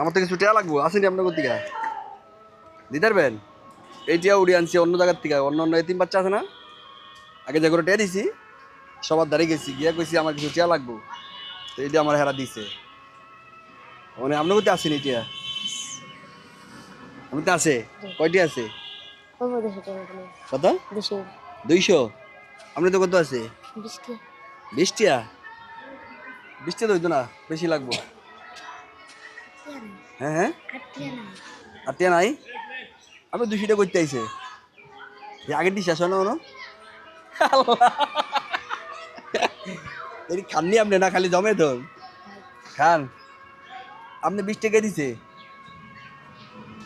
আমার তো কিছু টিয়া লাগবো আসেনি আপনার কোথেকে দিতে পারবেন? এই টিয়া উড়ে আনছি অন্য জায়গার থেকে, অন্য অন্য এতিম বাচ্চা আছে না, আগে যে করে টিয়া দিছি সবার দাঁড়িয়ে গেছি গিয়া কইছি আমার কিছু টিয়া লাগবো, তো এইটা আমার হেরা দিছে। মানে আপনার কোথায় আসেনি টিয়া? আমি তো আছে। কয়টি আছে? কত? 200। আপনি তো কত আছে? 20টিয়া? 20টিয়া তো হইতো না, বেশি লাগবো। হ্যাঁ হ্যাঁ, আর টিয়া নাই? আপনি 200টা করতে আইছে আগের দিন শেষ হয় না কোনো? এই খাননি আপনি না, খালি জমে তো খান। আপনি 20 টাকা দিছে?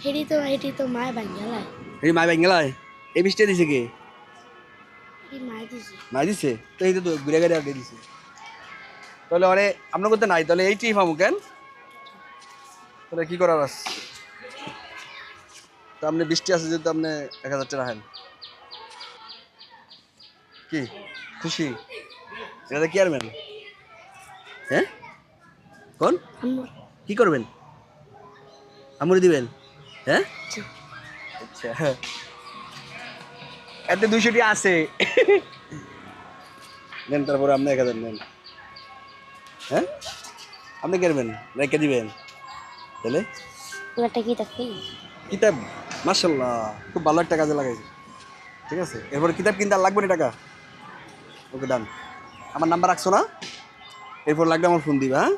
হেডি তো মায় বাঙ্গালায়। এই মাই বাঙ্গালায় এই 20টা দিছে কে? এই মায় দিছে। মাই দিছে তো, এই তো ঘুরে ঘুরে আগে দিছে। তাহলে মানে আপনার করতে নাই, তাহলে এইটাই ফামু কেন? তাহলে কি করার আছে? তো আপনি 20টি আছে যেহেতু আপনি 1000 টাকা রাখেন। কি খুশি? এটা কি আরবেন? হ্যাঁ কোন কি করবেন? আমরে দিবেন? হ্যাঁ আচ্ছা, এতে 200টি আছে। নেন, তারপরে আপনি 1000 নেন। হ্যাঁ আপনি করবেন রেখে দিবেন তাহলে? একটা কি থাকবে? কিতাব? মাশাআল্লাহ, খুব ভালো একটা কাজে লাগাইছে। ঠিক আছে, এরপর কিতাব কিনতে আর লাগবে না টাকা। ওকে ডান। আমার নাম্বার রাখছো না? এরপর লাগলে আমার ফোন দিবা। হ্যাঁ।